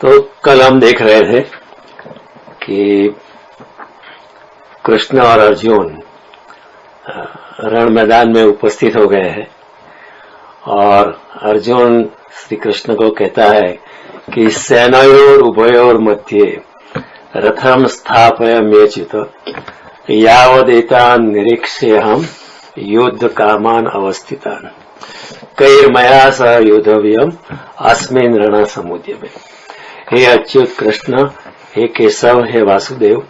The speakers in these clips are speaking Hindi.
तो कल हम देख रहे थे कि कृष्ण और अर्जुन रण मैदान में उपस्थित हो गए हैं और अर्जुन श्री कृष्ण को कहता है कि सेनयोर उभयोर मध्ये रथम स्थापयाम्यच्युत यावदेतान् निरीक्ष्यहम् युद्ध कामान अवस्थितान् कैर्मया सह योद्धव्यम् अस्मिन् रण समुद्यमे। हे अच्युत कृष्ण, हे केशव, हे वासुदेव,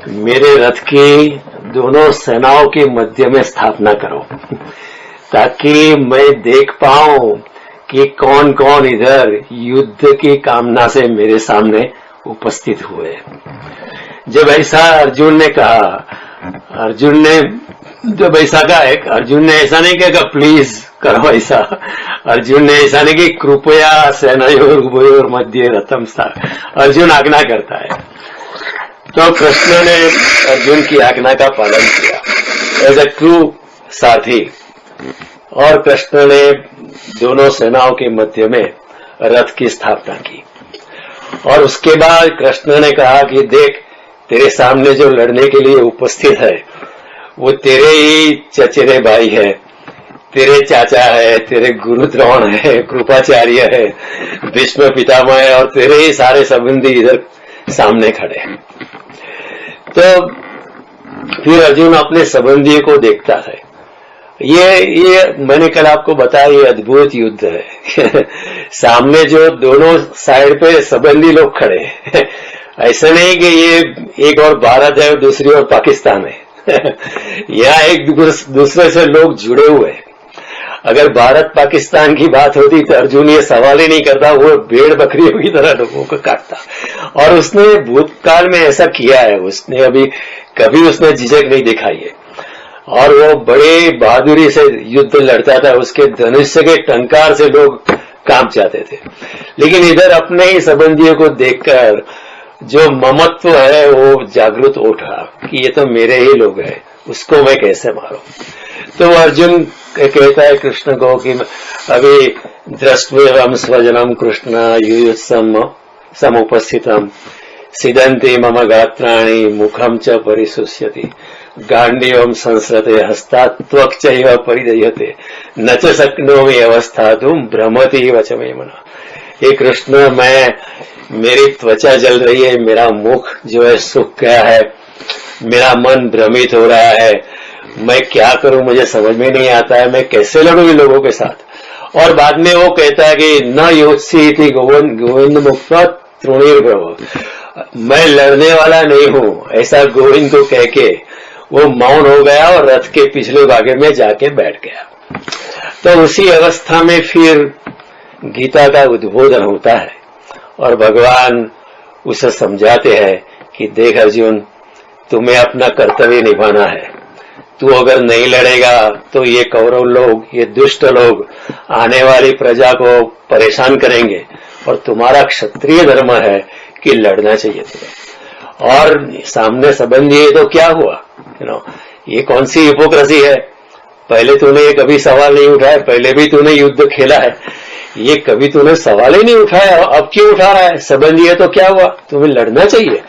मेरे रथ की दोनों सेनाओं के मध्य में स्थापना करो ताकि मैं देख पाऊं कि कौन कौन इधर युद्ध की कामना से मेरे सामने उपस्थित हुए। जब ऐसा अर्जुन ने कहा, अर्जुन ने ऐसा नहीं कहा प्लीज करो ऐसा, अर्जुन ने ऐसा नहीं कि कृपया सेनयोर उभयोर मध्ये रथम स्थापय, अर्जुन आज्ञा करता है। तो कृष्ण ने अर्जुन की आज्ञा का पालन किया एज ए ट्रू साथी और कृष्ण ने दोनों सेनाओं के मध्य में रथ की स्थापना की। और उसके बाद कृष्ण ने कहा कि देख, तेरे सामने जो लड़ने के लिए उपस्थित है वो तेरे ही चचेरे भाई है, तेरे चाचा है, तेरे गुरु द्रोण है, कृपाचार्य है, भीष्म पितामह है और तेरे ही सारे संबंधी इधर सामने खड़े हैं। तो फिर अर्जुन अपने संबंधियों को देखता है। ये मैंने कल आपको बताया, ये अद्भुत युद्ध है सामने जो दोनों साइड पे संबंधी लोग खड़े हैं ऐसा नहीं कि ये एक और भारत है और दूसरी ओर पाकिस्तान है यहाँ एक दूसरे से लोग जुड़े हुए हैं। अगर भारत पाकिस्तान की बात होती तो अर्जुन ये सवाल ही नहीं करता, वो भेड़ बकरियों की तरह लोगों को काटता। और उसने भूतकाल में ऐसा किया है, उसने कभी उसने झिझक नहीं दिखाई है और वो बड़े बहादुरी से युद्ध लड़ता था। उसके धनुष्य के टंकार से लोग कांप जाते थे। लेकिन इधर अपने ही संबंधियों को देखकर जो ममत्व है वो जागृत उठा कि ये तो मेरे ही लोग हैं, उसको मैं कैसे मारूं। तो अर्जुन कहता है कृष्ण को कि अभी दृष्ट्वेवं स्वजनम कृष्ण युयुत्सम समुपस्थितम सिदन्ति मम गात्राणि मुखम च परिशुष्यति गांडीवं संसृते हस्तात् त्वक् चैव परिदह्यते न च शक्नोमि अवस्थातुं भ्रमति वच मे मनः। हे कृष्ण, मेरी त्वचा जल रही है, मेरा मुख जो है सूख गया है, मेरा मन भ्रमित हो रहा है, मैं क्या करूं मुझे समझ में नहीं आता है, मैं कैसे लड़ूं इन लोगों के साथ। और बाद में वो कहता है कि न योत्सी इति गोविंद मुक्त तृणीर्भव, मैं लड़ने वाला नहीं हूं, ऐसा गोविंद को कह के वो मौन हो गया और रथ के पिछले भागे में जाके बैठ गया। तो उसी अवस्था में फिर गीता का उद्बोधन होता है और भगवान उसे समझाते हैं कि देख अर्जुन, तुम्हें अपना कर्तव्य निभाना है। तू अगर नहीं लड़ेगा तो ये कौरव लोग, ये दुष्ट लोग आने वाली प्रजा को परेशान करेंगे और तुम्हारा क्षत्रिय धर्म है कि लड़ना चाहिए तुम्हें। और सामने संबंधी है तो क्या हुआ, ये कौन सी हिपोक्रेसी है। पहले तूने ये कभी सवाल नहीं उठाया, पहले भी तूने युद्ध खेला है, ये कभी तूने सवाल ही नहीं उठाया, अब क्यों उठा रहा है। संबंधी है तो क्या हुआ, तुम्हें लड़ना चाहिए।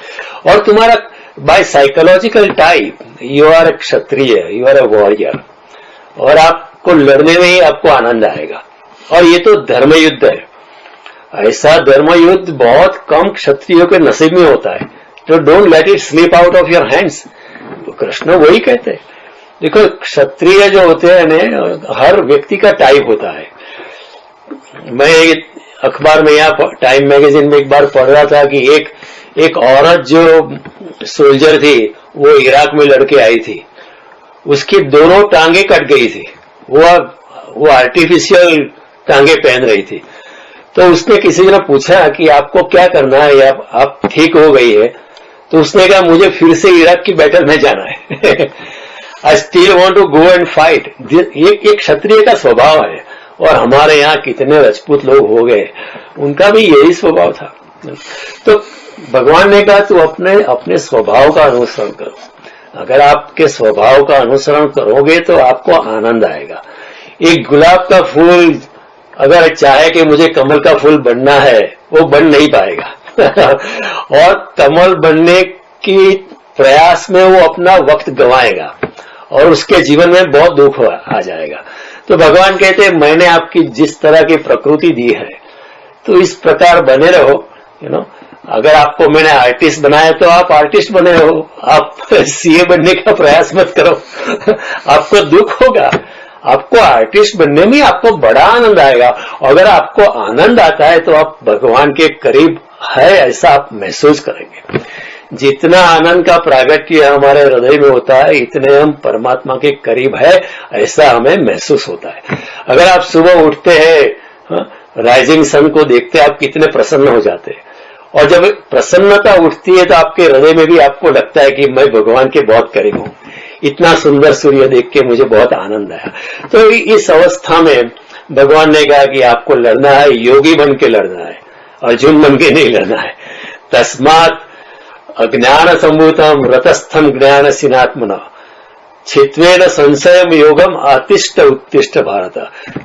और तुम्हारा by psychological type you are a Kshatriya, you are a warrior और आपको लड़ने में ही आपको आनंद आएगा। और ये तो धर्म युद्ध है, ऐसा धर्म युद्ध बहुत कम क्षत्रियों के नसीब में होता है। तो don't let it slip out of your hands. तो कृष्ण वही कहते हैं। देखो, क्षत्रिय जो होते हैं ना, हर व्यक्ति का टाइप होता है। मैं अखबार में यहाँ टाइम मैगजीन में एक बार पढ़ रहा था कि एक औरत जो सोल्जर थी वो इराक में लड़के आई थी, उसकी दोनों टांगे कट गई थी, वो आर्टिफिशियल टांगे पहन रही थी। तो उसने किसी ने पूछा कि आपको क्या करना है, आप ठीक हो गई है। तो उसने कहा मुझे फिर से इराक की बैटल में जाना है I still want to go and fight. ये क्षत्रिय का स्वभाव है। और हमारे यहाँ कितने राजपूत लोग हो गए, उनका भी यही स्वभाव था। तो भगवान ने कहा तू अपने स्वभाव का अनुसरण करो। अगर आपके स्वभाव का अनुसरण करोगे तो आपको आनंद आएगा। एक गुलाब का फूल अगर चाहे कि मुझे कमल का फूल बनना है, वो बन नहीं पाएगा और कमल बनने की प्रयास में वो अपना वक्त गंवाएगा और उसके जीवन में बहुत दुख आ जाएगा। तो भगवान कहते हैं मैंने आपकी जिस तरह की प्रकृति दी है तो इस प्रकार बने रहो, अगर आपको मैंने आर्टिस्ट बनाया तो आप आर्टिस्ट बने रहो, आप सीए बनने का प्रयास मत करो आपको दुख होगा। आपको आर्टिस्ट बनने में आपको बड़ा आनंद आएगा। अगर आपको आनंद आता है तो आप भगवान के करीब है ऐसा आप महसूस करेंगे। जितना आनंद का प्रागट्य हमारे हृदय में होता है इतने हम परमात्मा के करीब है ऐसा हमें महसूस होता है। अगर आप सुबह उठते हैं, राइजिंग सन को देखते आप कितने प्रसन्न हो जाते हैं, और जब प्रसन्नता उठती है तो आपके हृदय में भी आपको लगता है कि मैं भगवान के बहुत करीब हूं। इतना सुंदर सूर्य देख के मुझे बहुत आनंद आया। तो इस अवस्था में भगवान ने कहा कि आपको लड़ना है, योगी बन के लड़ना है, अर्जुन बन के नहीं लड़ना है। तस्मात् अज्ञान संभूतम रतस्थम ज्ञान सिनात्मना छित्वेन संशयम योगम आतिष्ठ उत्तिष्ठ भारत।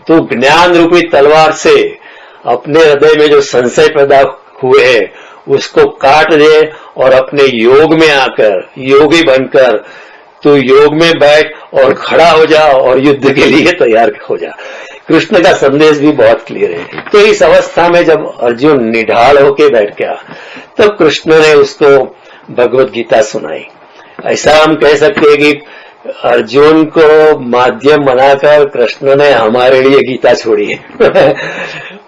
तो ज्ञान रूपी तलवार से अपने हृदय में जो संशय पैदा हुए हैं उसको काट दे और अपने योग में आकर योगी बनकर तू योग में बैठ और खड़ा हो जा और युद्ध के लिए तैयार हो जा। कृष्ण का संदेश भी बहुत क्लियर है। तो इस अवस्था में जब अर्जुन निढाल होके बैठ गया तो कृष्ण ने उसको भगवत गीता सुनाई। ऐसा हम कह सकते हैं कि अर्जुन को माध्यम बनाकर कृष्ण ने हमारे लिए गीता छोड़ी है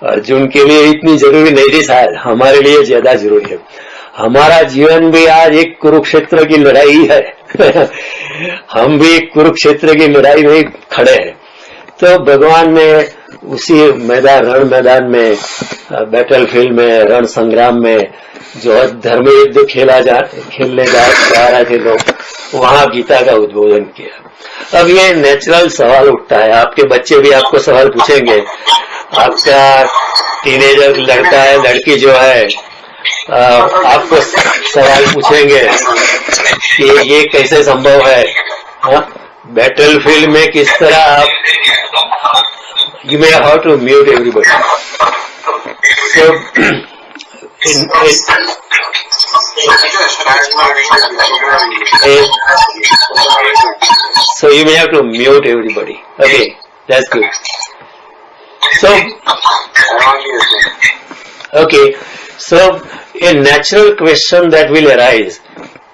अर्जुन के लिए इतनी जरूरी नहीं थी, शायद हमारे लिए ज्यादा जरूरी है। हमारा जीवन भी आज एक कुरुक्षेत्र की लड़ाई है हम भी कुरुक्षेत्र की लड़ाई में खड़े हैं। तो भगवान ने उसी रण मैदान में, बैटल फील्ड में, रण संग्राम में जो धर्म युद्ध खेलने जा रहे थे लोग, वहां गीता का उद्बोधन किया। अब ये नेचुरल सवाल उठता है, आपके बच्चे भी आपको सवाल पूछेंगे, आपका टीनेजर लड़का है लड़की जो है आपको सवाल पूछेंगे कि ये कैसे संभव है, बैटल फील्ड में किस तरह आप, you may how to mute everybody. So you may have to mute everybody. Okay, that's good. So a natural question that will arise,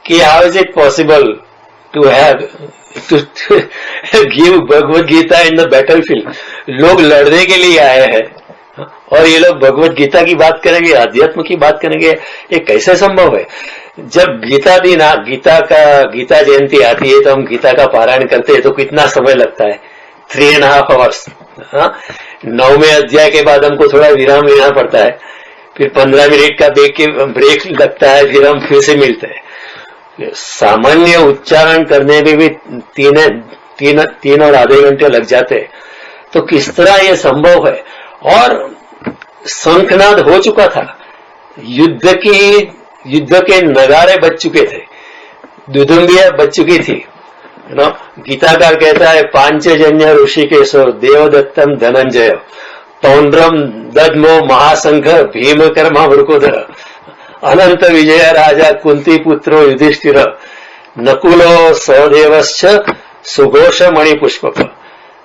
कि how is it possible to give Bhagavad Gita in the battlefield? लोग लड़ने के लिए आए हैं और ये लोग भगवत गीता की बात करेंगे, अध्यात्म की बात करेंगे, ये कैसे संभव है? जब गीता जयंती आती है तो हम गीता का पारायण करते हैं तो कितना समय लगता है? 3.5 hours। 9वें अध्याय के बाद हमको थोड़ा विराम लेना पड़ता है, फिर 15 मिनट का ब्रेक लगता है, फिर हम फिर से मिलते हैं। सामान्य उच्चारण करने में भी 3 और आधे घंटे लग जाते हैं। तो किस तरह ये संभव है? और शंखनाद हो चुका था, युद्ध के नगारे बज चुके थे, दुदुम्बिया बज चुकी थी। गीताकार कहता है पांचजन्य ऋषिकेशो देवदत्तम धनंजय पौंड्रम दद्मो महासंघ भीम कर्मा वृकोदर अनंत विजय राजा कुंती पुत्रो युधिष्ठिर नकुलो सहदेवश्च सुघोष मणि पुष्पक।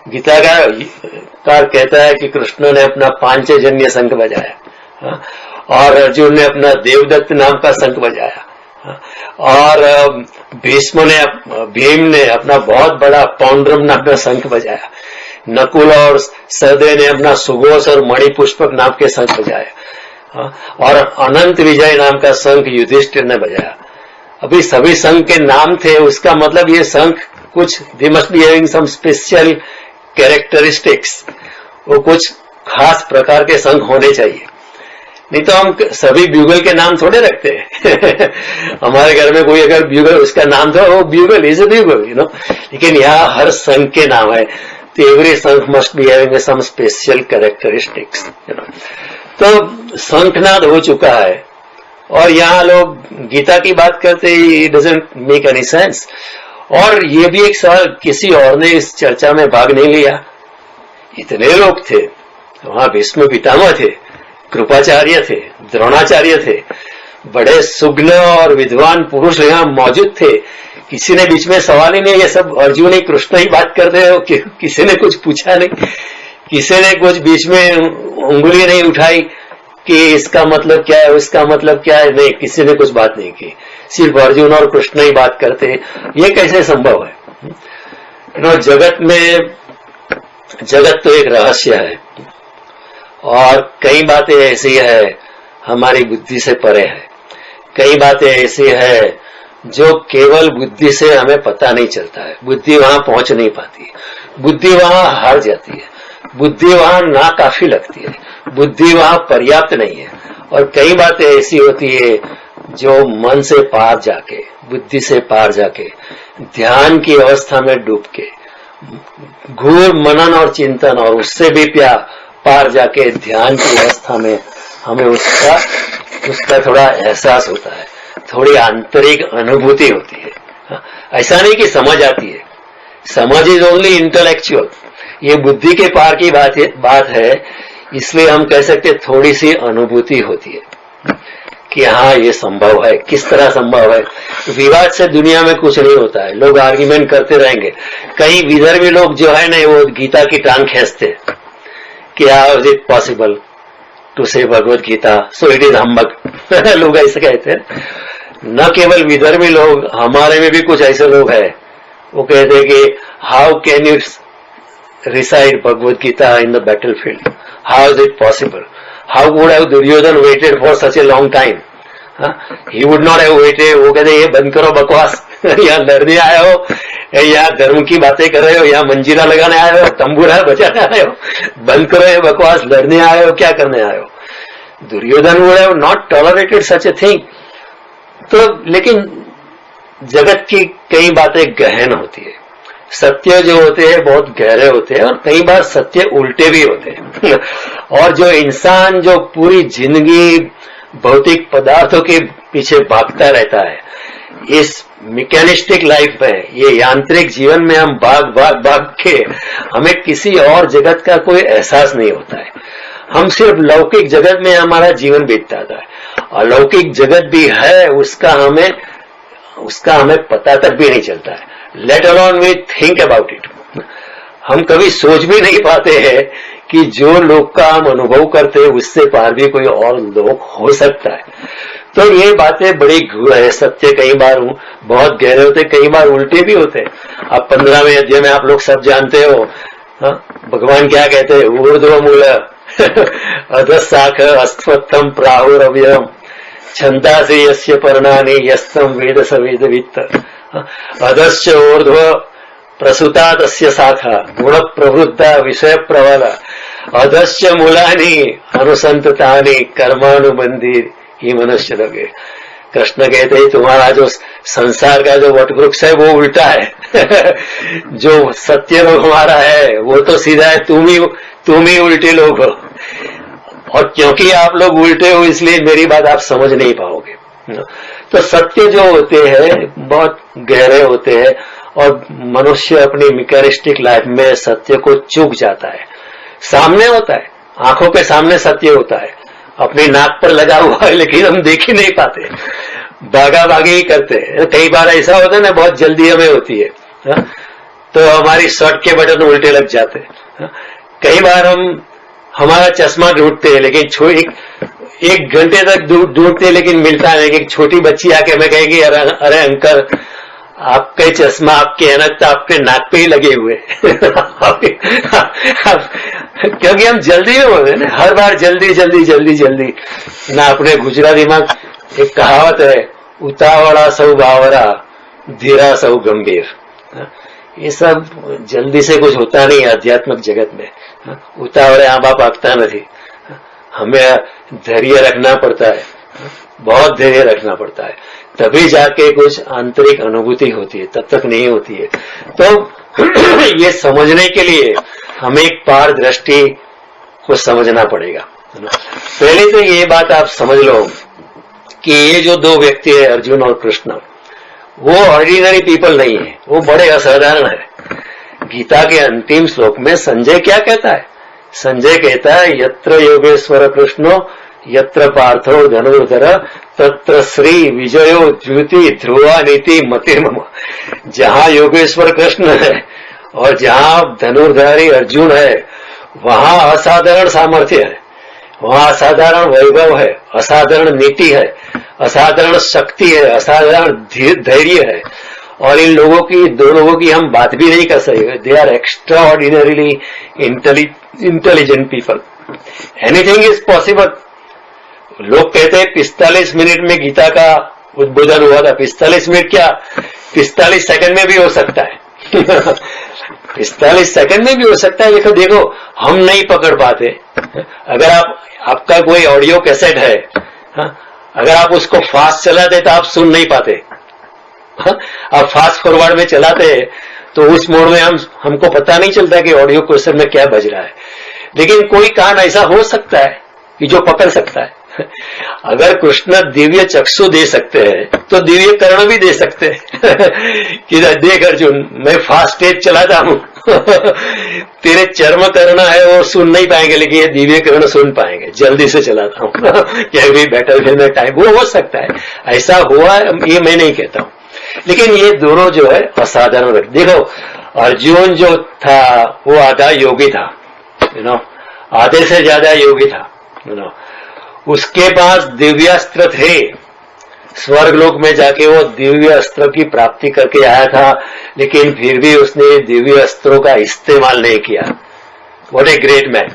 गीताकार कहता है कि कृष्ण ने अपना पांचजन्य शंख बजाया और अर्जुन ने अपना देवदत्त नाम का शंख बजाया और भीम ने अपना बहुत बड़ा पौंड्रम नाम का शंख बजाया। नकुल और सहदेव ने अपना सुघोष और मणि पुष्पक नाम के शंख बजाया और अनंत विजय नाम का शंख युधिष्ठिर ने बजाया। अभी सभी शंख के नाम थे, उसका मतलब ये शंख कुछ they must be having some special characteristics, वो कुछ खास प्रकार के शंख होने चाहिए, नहीं तो हम सभी ब्यूगल के नाम थोड़े रखते हैं हमारे घर में कोई अगर ब्यूगल उसका नाम था वो ब्यूगल इज अ ब्यूगल, लेकिन यहाँ हर शंख के नाम है, तो every shankh must be having some special characteristics. तो शंखनाद हो चुका है और यहाँ लोग गीता की बात करते ही it doesn't make any sense. और ये भी एक सवाल, किसी और ने इस चर्चा में भाग नहीं लिया, इतने लोग थे, वहां भीष्म पितामह थे, कृपाचार्य थे, द्रोणाचार्य थे, बड़े सुग्न और विद्वान पुरुष यहाँ मौजूद थे। किसी ने बीच में सवाल ही नहीं, ये सब अर्जुन ही कृष्ण ही बात करते हो, किसी ने कुछ पूछा नहीं, किसी ने कुछ बीच में उंगली नहीं उठाई कि इसका मतलब क्या है, उसका मतलब क्या है, नहीं, किसी ने कुछ बात नहीं की, सिर्फ अर्जुन और कृष्ण ही बात करते। ये कैसे संभव है? जगत तो एक रहस्य है और कई बातें ऐसी है हमारी बुद्धि से परे है, कई बातें ऐसी है जो केवल बुद्धि से हमें पता नहीं चलता है, बुद्धि वहां पहुंच नहीं पाती, बुद्धि वहां हार जाती है, बुद्धि वहां नाकाफी लगती है, बुद्धि वहां पर्याप्त नहीं है। और कई बातें ऐसी होती है जो मन से पार जाके, बुद्धि से पार जाके, ध्यान की अवस्था में डूब के, घूर मनन और चिंतन और उससे भी पार जाके ध्यान की अवस्था में हमें उसका थोड़ा एहसास होता है, थोड़ी आंतरिक अनुभूति होती है। ऐसा नहीं कि समझ आती है, समझ इज ओनली इंटेलेक्चुअल, ये बुद्धि के पार की बात है, इसलिए हम कह सकते थोड़ी सी अनुभूति होती है कि हाँ ये संभव है। किस तरह संभव है? विवाद से दुनिया में कुछ नहीं होता है, लोग आर्ग्यूमेंट करते रहेंगे। कई विदर्भी लोग जो है ना वो गीता की टांग खींचते कि how is it possible to say Bhagavad Gita, so it is humbug लोग ऐसे कहते हैं। न केवल विदर्भी लोग, हमारे में भी कुछ ऐसे लोग हैं, वो कहते हैं कि how can you recite Bhagavad Gita in the battlefield? How is it possible? How would have Duryodhan waited for such a long time? He would not have waited. वो कहते ये बंद करो बकवास, यहाँ लड़ने आए हो, यहाँ धर्म की बातें कर रहे हो, यहाँ मंजीरा लगाने आए हो, तंबूरा बजाने आए हो, बंद करो ये बकवास, लड़ने आए हो, क्या करने आए हो? Duryodhan would have not tolerated such a thing. तो लेकिन जगत की कई बातें गहन होती है, सत्य जो होते हैं बहुत गहरे होते हैं और कई बार सत्य उल्टे भी होते हैं और जो इंसान जो पूरी जिंदगी भौतिक पदार्थों के पीछे भागता रहता है, इस मैकेनिस्टिक लाइफ में, ये यांत्रिक जीवन में हम भाग के हमें किसी और जगत का कोई एहसास नहीं होता है। हम सिर्फ लौकिक जगत में हमारा जीवन बीतता है, अलौकिक जगत भी है उसका हमें पता तक भी नहीं चलता है। Let alone we think about it. हम कभी सोच भी नहीं पाते हैं कि जो लोग का हम अनुभव करते हैं उससे पार भी कोई और लोग हो सकता है। तो ये बातें बड़ी गूढ़ है, सत्य कई बार बहुत गहरे होते, कई बार उल्टे भी होते हैं। अब 15वें अध्याय में आप लोग सब जानते हो, भगवान क्या कहते हैं? ऊर्ध्व मूल अधस्साख अस्त्वत्थम प्राहुरव्ययम छंदासे यस्य पर्णानि यस्तम वेद स वेदवित्त अधश्च ऊर्ध्व प्रसूता तस्य शाखा गुण प्रवृद्धा विषय प्रबल अधश्च मूलानि अनुसंततानि कर्मानुबंधी ही मनुष्य लगे। कृष्ण कहते हैं तुम्हारा जो संसार का जो वटवृक्ष है वो उल्टा है जो सत्य लोग हमारा है वो तो सीधा है, तुम ही उल्टे लोग हो। और क्योंकि आप लोग उल्टे हो इसलिए मेरी बात आप समझ नहीं पाओगे। तो सत्य जो होते हैं बहुत गहरे होते हैं और मनुष्य अपनी मैकेनिस्टिक लाइफ में सत्य को चूक जाता है। सामने होता है, आंखों के सामने सत्य होता है, अपनी नाक पर लगा हुआ है लेकिन हम देख ही नहीं पाते, भागा भागी ही करते हैं। कई बार ऐसा होता है ना, बहुत जल्दी हमें होती है तो हमारी शर्ट के बटन उल्टे लग जाते हैं। कई बार हमारा चश्मा ढूंढते हैं लेकिन एक घंटे तक ढूंढते लेकिन मिलता नहीं। एक छोटी बच्ची आके हमें कहेगी अरे अंकल आपके चश्मा आपके ऐनक तो आपके नाक पे ही लगे हुए क्योंकि हम जल्दी में बोलते हैं ना, हर बार जल्दी जल्दी जल्दी जल्दी ना। अपने गुजराती में एक कहावत है, उतावड़ा सौ बावरा धीरा सौ गंभीर। ये सब जल्दी से कुछ होता नहीं आध्यात्मिक जगत में। उतावड़े आंबा पाकता नहीं, हमें धैर्य रखना पड़ता है, बहुत धैर्य रखना पड़ता है, तभी जाके कुछ आंतरिक अनुभूति होती है, तब तक नहीं होती है। तो ये समझने के लिए हमें एक पार दृष्टि को समझना पड़ेगा। पहले तो ये बात आप समझ लो कि ये जो दो व्यक्ति है अर्जुन और कृष्ण, वो ऑर्डिनरी पीपल नहीं है, वो बड़े असाधारण है। गीता के अंतिम श्लोक में संजय क्या कहता है? संजय कहता है यत्र योगेश्वर कृष्णो यत्र पार्थो धनुर्धर तत्र श्री विजयो द्युति ध्रुवा नीति मतिर्मम। जहां योगेश्वर कृष्ण है और जहां धनुर्धारी अर्जुन है वहां असाधारण सामर्थ्य है, वहां असाधारण वैभव है, असाधारण नीति है, असाधारण शक्ति है, असाधारण धैर्य है। और इन लोगों की, दो लोगों की हम बात भी नहीं कर सकते। They are extraordinarily intelligent people. Anything is possible. लोग कहते हैं 45 मिनट में गीता का उद्बोधन हुआ था। 45 मिनट क्या, 45 सेकंड में भी हो सकता है 45 सेकंड में भी हो सकता है। देखो हम नहीं पकड़ पाते। अगर आपका कोई ऑडियो कैसेट है, अगर आप उसको फास्ट चलाते तो आप सुन नहीं पाते। आप फास्ट फॉरवर्ड में चलाते तो उस मोड में हमको पता नहीं चलता कि ऑडियो कैसेट में क्या बज रहा है। लेकिन कोई कान ऐसा हो सकता है कि जो पकड़ सकता है। अगर कृष्ण दिव्य चक्षु दे सकते हैं तो दिव्य कर्ण भी दे सकते हैं कि देख अर्जुन मैं फास्ट तेज चलाता हूं तेरे चर्म कर्ण है वो सुन नहीं पाएंगे, लेकिन ये दिव्य कर्ण सुन पाएंगे, जल्दी से चलाता हूं क्या भी बैटलफील्ड में टाइम वो हो सकता है। ऐसा हुआ ये मैं नहीं कहता हूं, लेकिन ये दोनों जो है असाधारण। देखो अर्जुन जो था वो आधा योगी था, आधे से ज्यादा योगी था। उसके पास दिव्यास्त्र थे। स्वर्गलोक में जाके वो दिव्य अस्त्र की प्राप्ति करके आया था, लेकिन फिर भी उसने दिव्य अस्त्रों का इस्तेमाल नहीं किया। What a great man.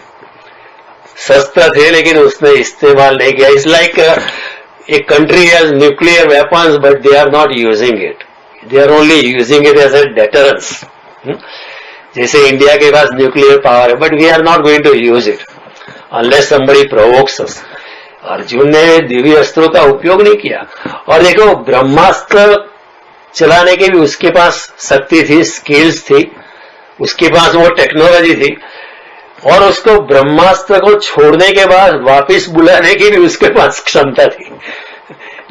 शस्त्र थे लेकिन उसने इस्तेमाल नहीं किया। It's like a country has nuclear weapons but they are not using it, they are only using it as a deterrence. जैसे इंडिया के पास न्यूक्लियर पावर है but we are not going to use it unless somebody provokes us. Arjun ने दिव्य अस्त्रों का उपयोग नहीं किया। और देखो ब्रह्मास्त्र चलाने के भी उसके पास शक्ति थी, स्किल्स थी, उसके पास वो टेक्नोलॉजी थी, और उसको ब्रह्मास्त्र को छोड़ने के बाद वापस बुलाने की भी उसके पास क्षमता थी।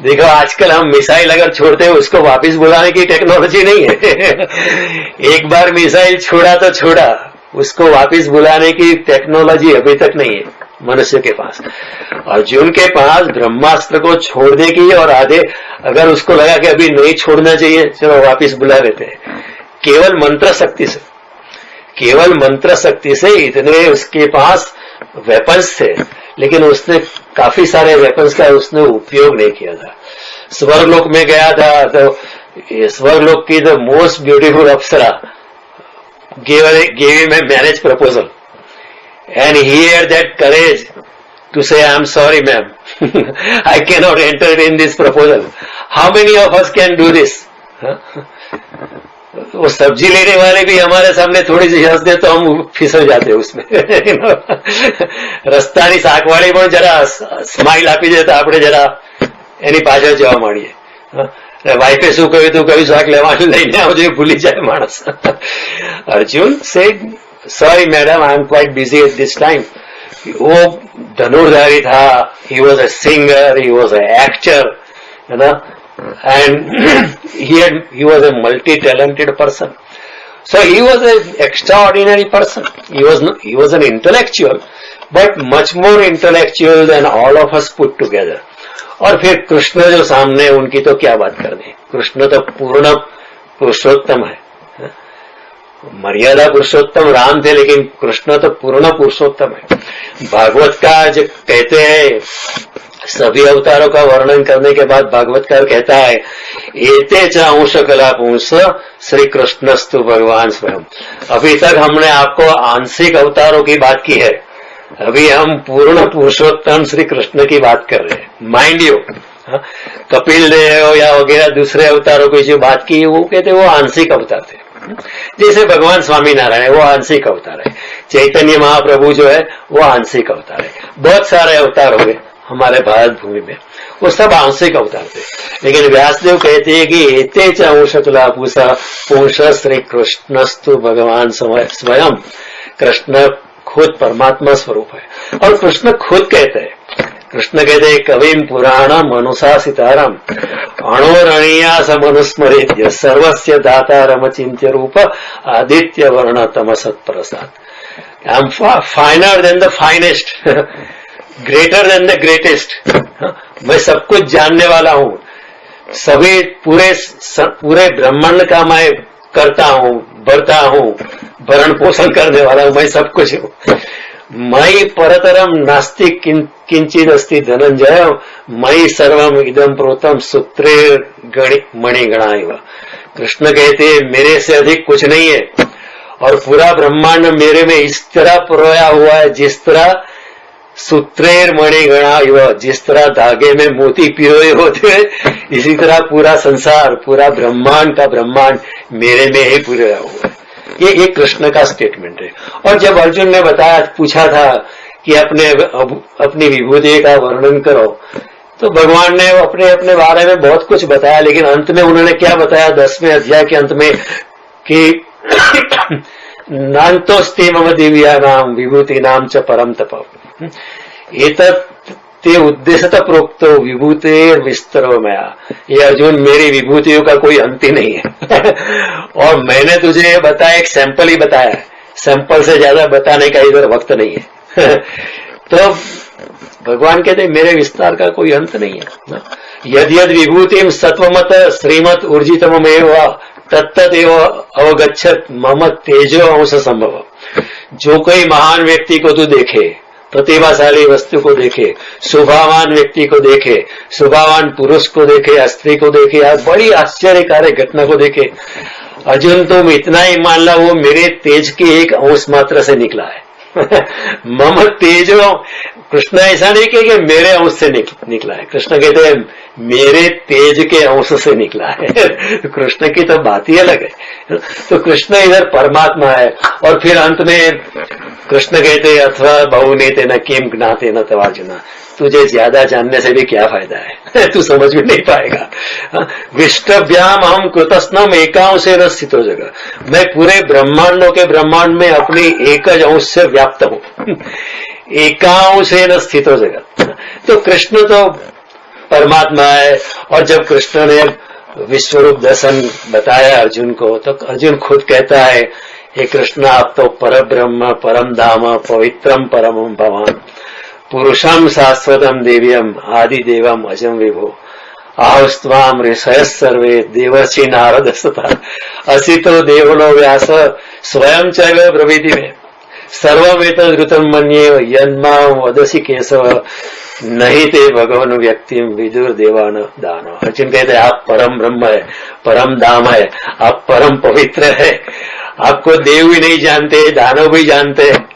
देखो आजकल हम मिसाइल अगर छोड़ते हैं उसको वापस बुलाने की टेक्नोलॉजी नहीं है एक बार मिसाइल छोड़ा तो छोड़ा, उसको वापस बुलाने की टेक्नोलॉजी अभी तक नहीं है मनुष्य के पास। अर्जुन के पास ब्रह्मास्त्र को छोड़ने की और आधे अगर उसको लगा कि अभी नहीं छोड़ना चाहिए चलो वापस बुला लेते हैं, केवल मंत्र शक्ति से, केवल मंत्र शक्ति से इतने उसके पास वेपन्स थे, लेकिन उसने काफी सारे वेपन्स का उसने उपयोग नहीं किया था। स्वर्गलोक में गया था तो स्वर्गलोक की the most beautiful Apsara gave him a marriage proposal and he had that courage to say I'm sorry ma'am I cannot enter in this proposal. How many of us can do this? वो सब्जी लेने वाले भी हमारे सामने थोड़ी सी हंस दे तो हम फिसल जाते उसमें રસ્તાની શાકવાળી પણ જરા સ્માઇલ આપી દે તો આપણે જરા એની પાછળ જવા માંડીએ। વાઈફે શું કહ્યું તું કયું શાક લેવાનું લઈને આવજો એ ભૂલી જાય માણસ। Arjun said sorry madam I am quite busy at this time। वो धनुर्धारी था, he was a singer, he was an actor, and he was a multi-talented person. So he was an extraordinary person. He was an intellectual, but much more intellectual than all of us put together. और फिर कृष्ण जो सामने उनकी तो क्या बात करनी। कृष्ण तो पूर्ण पुरुषोत्तम है। मर्यादा पुरुषोत्तम राम थे, लेकिन कृष्ण तो पूर्ण पुरुषोत्तम है। भागवतकार जो कहते हैं सभी अवतारों का वर्णन करने के बाद भागवतकार कहता है एते च अंश कला पुंस श्री कृष्णस्तु भगवान स्वयं। अभी तक हमने आपको आंशिक अवतारों की बात की है, अभी हम पूर्ण पुरुषोत्तम श्री कृष्ण की बात कर रहे हैं। माइंड यू कपिल देव या वगैरह दूसरे अवतारों की जो बात की वो कहते वो आंशिक अवतार थे। जैसे भगवान स्वामीनारायण है वो आंशिक अवतार है, चैतन्य महाप्रभु जो है वो आंशिक अवतार है, बहुत सारे अवतार हो गए हमारे भारत भूमि में, वो सब आंशिक अवतार थे। लेकिन व्यासदेव कहते हैं कि एते च अंशतुला पुंस श्री कृष्णस्तु भगवान स्वयं। कृष्ण खुद परमात्मा स्वरूप है और कृष्ण खुद कहते हैं, कृष्ण कहते हैं कविम पुराण मनुशासितारम अणोरणीयास मनुस्मरेद्य सर्वस्य दाता रमचिंत्य रूप आदित्य वर्ण तमसत प्रसाद। I am finer than the finest, greater than the greatest, मैं सब कुछ जानने वाला हूं, सभी पूरे ब्रह्मांड का मैं करता हूं, बढ़ता हूं, भरण पोषण करने वाला हूं, मैं सब कुछ हूं। मयि परतरम नास्ति किंचित अस्ति धनंजय, मयि सर्वम इदम प्रोतम सूत्रे मणिगणाइव। कृष्ण कहते मेरे से अधिक कुछ नहीं है और पूरा ब्रह्मांड मेरे में इस तरह परोया हुआ है जिस तरह सूत्रेर मणिगणाइव, जिस तरह धागे में मोती पिरोए होते हैं, इसी तरह पूरा संसार, पूरा ब्रह्मांड का ब्रह्मांड मेरे में ही पिरोया हुआ है। ये कृष्ण का स्टेटमेंट है। और जब अर्जुन ने बताया, पूछा था कि अपनी विभूति का वर्णन करो, तो भगवान ने अपने अपने बारे में बहुत कुछ बताया, लेकिन अंत में उन्होंने क्या बताया 10वें अध्याय के अंत में कि नान्तोस्ति मम दिव्या नाम विभूति नाम च परम तप, ते उद्देश्यतः प्रोक्तो विभूते विस्तरो मया। ये अर्जुन मेरी विभूतियों का कोई अंत ही नहीं है और मैंने तुझे बताया, एक सैंपल ही बताया है, सैंपल से ज्यादा बताने का इधर वक्त नहीं है तो भगवान कहते मेरे विस्तार का कोई अंत नहीं है। यद यद विभूतिम सत्वमत श्रीमत ऊर्जितमेव तत्तदेव अवगच्छत मम तेजो अंश संभव। जो कोई महान व्यक्ति को तू देखे, प्रतिभाशाली वस्तु को देखे, शोभावान व्यक्ति को देखे, शोभावान पुरुष को देखे, स्त्री को देखे, या बड़ी आश्चर्यकारक घटना को देखे, अर्जुन तुम इतना ही मान लो वो मेरे तेज के एक अंश मात्र से निकला है मम तेजो, कृष्ण ऐसा नहीं कहे कि मेरे अंश से निकला है, कृष्ण कहते हैं मेरे तेज के अंश से निकला है कृष्ण की तो बात ही अलग है। तो कृष्ण इधर परमात्मा है। और फिर अंत में कृष्ण कहते अथवा बहुनेते न किम ज्ञाते न तवार्जुना, तुझे ज्यादा जानने से भी क्या फायदा है तू समझ भी नहीं पाएगा। विष्टभ्याम हम कृतस्नम एकांशे न स्थितो जगह, मैं पूरे ब्रह्मांडों के ब्रह्मांड में अपनी एकज अंश से व्याप्त हूं एकांशे न स्थितो जगह। तो कृष्ण तो परमात्मा है। और जब कृष्ण ने विश्वरूप दर्शन बताया अर्जुन को, तो अर्जुन खुद कहता है हे कृष्ण आप तो पर ब्रह्म परम धाम पवित्रम परमं भवान पुरुषम शाश्वतम देव्यम आदि देवम अजम विभो आहुस्त्वाम ऋषय सर्वे देवर्षि नारद सता असितो देवलो व्यास स्वयं चैव ब्रवीति में सर्वमेतद् ऋतं मन्ये यन्मां वदसि केशव नहीं ते भगवान व्यक्ति विदुर देवान दानव। अर्जुन कहते हैं आप परम ब्रह्म है, परम धाम है, आप परम पवित्र है, आपको देव भी नहीं जानते, दानव भी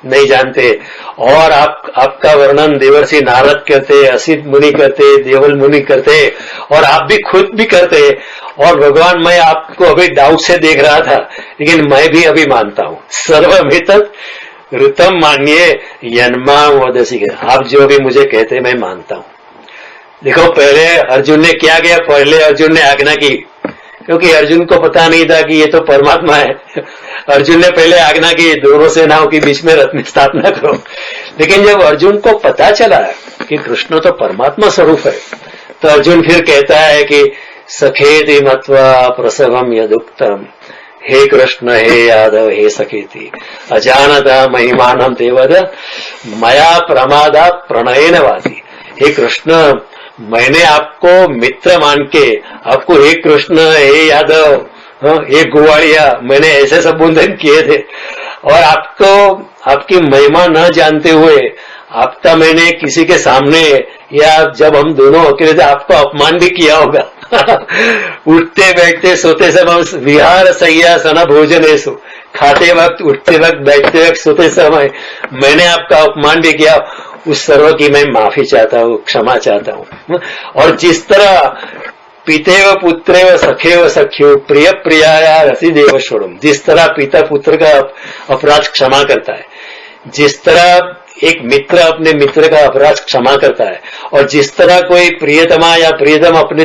नहीं जानते। और आपका वर्णन देवर्षि नारद करते, असित मुनि करते, देवल मुनि करते, और आप भी खुद भी करते। और भगवान मैं आपको अभी डाउट से देख रहा था, लेकिन मैं भी अभी मानता हूं सर्वमेतद् ऋतम मानिए यन्मा वदसी, आप जो भी मुझे कहते मैं मानता हूं। देखो पहले अर्जुन ने क्या किया, पहले अर्जुन ने आज्ञा की, क्योंकि अर्जुन को पता नहीं था कि ये तो परमात्मा है। अर्जुन ने पहले आज्ञा की दोनों सेनाओं के बीच में रथ में स्थापना करो। लेकिन जब अर्जुन को पता चला कि कृष्ण तो परमात्मा स्वरूप है, तो अर्जुन फिर कहता है कि सखेति मत्वा प्रसवम यदुक्तम, हे कृष्ण हे यादव हे सखेति अजानता महिमानम ते वद मया प्रमादा प्रणयन वादी। हे कृष्ण मैंने आपको मित्र मान के आपको हे कृष्ण हे यादव हे गुवाड़िया मैंने ऐसे संबोधन किए थे, और आपको आपकी महिमा न जानते हुए आपका मैंने किसी के सामने या जब हम दोनों अकेले थे आपको अपमान भी किया होगा उठते बैठते सोते समय विहार सय्यासन भोजनेषु, खाते वक्त उठते वक्त बैठते वक्त सोते समय मैंने आपका अपमान भी किया, उस सर्व की मैं माफी चाहता हूँ, क्षमा चाहता हूँ। और जिस तरह पितेव पुत्रेव सखेव सख्यो प्रिय प्रियाया रसी देव छोड़म, जिस तरह पिता पुत्र का अपराध क्षमा करता है, जिस तरह एक मित्र अपने मित्र का अपराध क्षमा करता है, और जिस तरह कोई प्रियतमा या प्रियतम अपने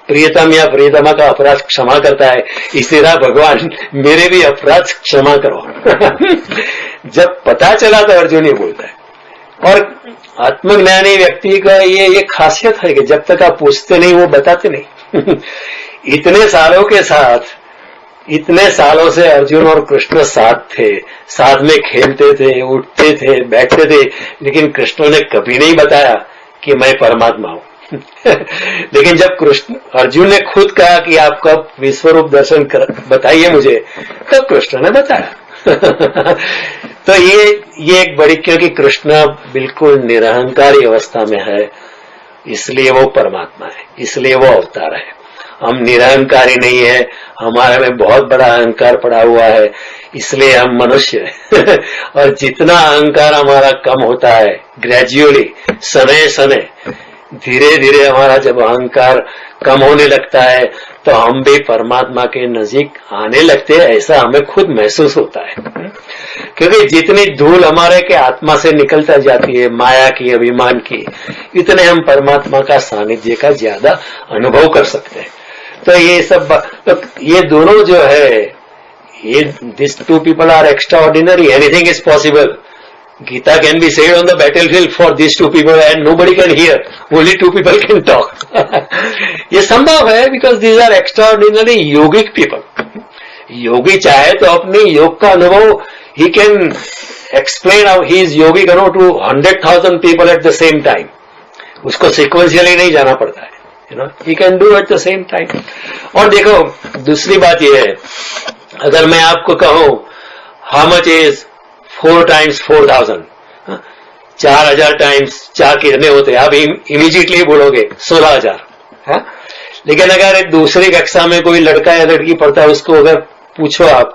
प्रियतम या प्रियतमा का अपराध क्षमा करता है, इसी तरह भगवान मेरे भी अपराध क्षमा करो जब पता चला तो अर्जुन ही बोलता है। और आत्मज्ञानी व्यक्ति का ये खासियत है कि जब तक आप पूछते नहीं वो बताते नहीं इतने सालों के साथ इतने सालों से अर्जुन और कृष्ण साथ थे, साथ में खेलते थे, उठते थे, बैठते थे, लेकिन कृष्ण ने कभी नहीं बताया कि मैं परमात्मा हूं। लेकिन जब अर्जुन ने खुद कहा कि आप कब विश्वरूप दर्शन बताइए मुझे, तब कृष्ण ने बताया। तो ये एक बड़ी, क्योंकि कृष्ण बिल्कुल निरहंकारी अवस्था में है, इसलिए वो परमात्मा है, इसलिए वो अवतार है। हम निरहंकारी नहीं है, हमारे में बहुत बड़ा अहंकार पड़ा हुआ है, इसलिए हम मनुष्य हैं। और जितना अहंकार हमारा कम होता है ग्रेजुअली, सने सने, धीरे धीरे हमारा जब अहंकार कम होने लगता है तो हम भी परमात्मा के नजीक आने लगते हैं, ऐसा हमें खुद महसूस होता है। क्योंकि जितनी धूल हमारे के आत्मा से निकलता जाती है, माया की, अभिमान की, इतने हम परमात्मा का सानिध्य का ज्यादा अनुभव कर सकते हैं। तो ये सब, तो ये दोनों जो है, ये this two people are extraordinary, anything is possible. Gita can be said on the battlefield for these two people and nobody can hear. Only two people can talk. ये संभव है because these are extraordinary yogic people. योगी चाहे तो अपने योग का अनुभव, he can explain how he is yogic to 100,000 people at the same time. उसको sequentially नहीं जाना पड़ता है, you know, he can do at the same time. और देखो दूसरी बात ये है, अगर मैं आपको कहूं how much is 4 times 4,000, 4,000 times 4 कितने होते हैं, आप इमीडिएटली बोलोगे 16,000। लेकिन अगर एक दूसरी कक्षा में कोई लड़का या लड़की पढ़ता है, उसको अगर पूछो आप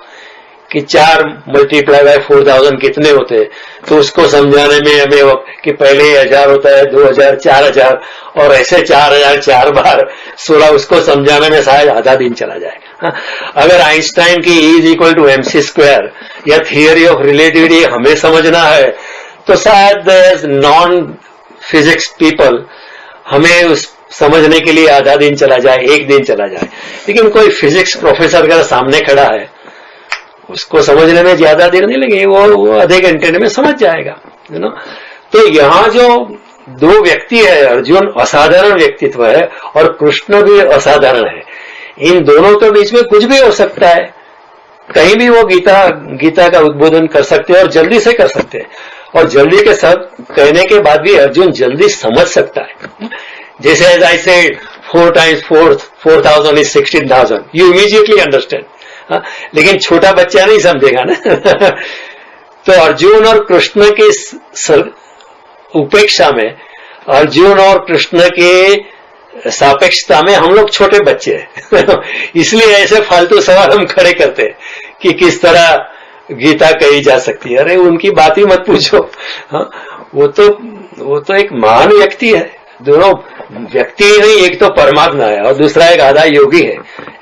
कि 4 मल्टीप्लाई बाय 4,000 कितने होते हैं, तो उसको समझाने में हमें कि पहले 1,000 होता है, 2,000, 4,000, और ऐसे 4,000 4 बार 16, उसको समझाने में शायद आधा दिन चला जाएगा। अगर आइंस्टाइन की E is equal to mc square या थियरी ऑफ रिलेटिविटी हमें समझना है, तो शायद नॉन फिजिक्स पीपल हमें उस समझने के लिए आधा दिन चला जाए, 1 दिन चला जाए। लेकिन कोई फिजिक्स प्रोफेसर अगर सामने खड़ा है, उसको समझने में ज्यादा देर नहीं लगेगी, वो आधे घंटे में समझ जाएगा, यू नो। तो यहाँ जो 2 व्यक्ति है, अर्जुन असाधारण व्यक्तित्व है और कृष्ण भी असाधारण है। इन दोनों के बीच में कुछ भी हो सकता है, कहीं भी वो गीता का उद्बोधन कर सकते हैं और जल्दी से कर सकते हैं, और जल्दी के साथ कहने के बाद भी अर्जुन जल्दी समझ सकता है। जैसे as I said 4 times 4,000 is 16,000, you immediately understand. लेकिन छोटा बच्चा नहीं समझेगा ना। तो अर्जुन और कृष्ण की उपेक्षा में, अर्जुन और कृष्ण के सापेक्षता में हम लोग छोटे बच्चे हैं। इसलिए ऐसे फालतू सवाल हम खड़े करते हैं कि किस तरह गीता कही जा सकती है। अरे उनकी बात ही मत पूछो, वो तो एक महान व्यक्ति है। दोनों व्यक्ति ही नहीं, एक तो परमात्मा है और दूसरा एक आधा योगी है।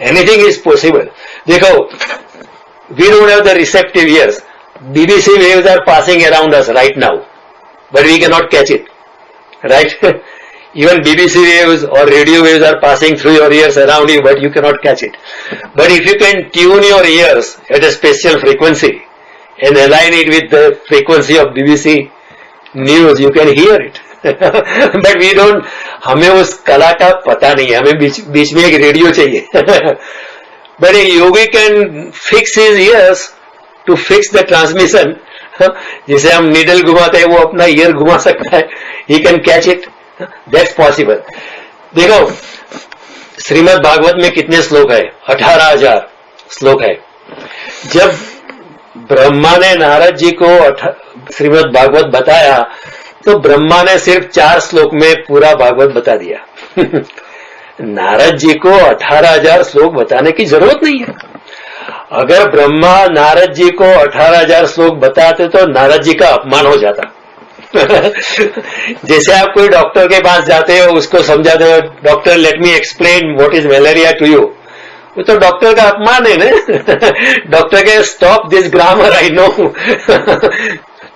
Anything is possible. देखो, we don't have the receptive ears, BBC waves are passing around us right now, but we cannot catch it, right? Even BBC waves or radio waves are passing through your ears around you, but you cannot catch it. But if you can tune your ears at a special frequency and align it with the frequency of BBC news, you can hear it. But we don't, हमें उस कला का पता नहीं है, हमें बीच में एक रेडियो चाहिए। But a yogi can fix his ears to fix the transmission. जिसे हम नीडल घुमाते हैं, वो अपना ईयर घुमा सकता है। He can catch it. That's possible. देखो, श्रीमद् भागवत में कितने श्लोक है? 18,000 श्लोक है। जब ब्रह्मा ने नारद जी को श्रीमद् भागवत बताया, तो ब्रह्मा ने सिर्फ 4 श्लोक में पूरा भागवत बता दिया। नारद जी को 18,000 श्लोक बताने की जरूरत नहीं है। अगर ब्रह्मा नारद जी को 18,000 श्लोक बताते तो नारद जी का अपमान हो जाता। जैसे आप कोई डॉक्टर के पास जाते हो, उसको समझाते हो, doctor let me explain what is malaria to you, वो तो डॉक्टर का अपमान है ना। डॉक्टर के stop this grammar, I know.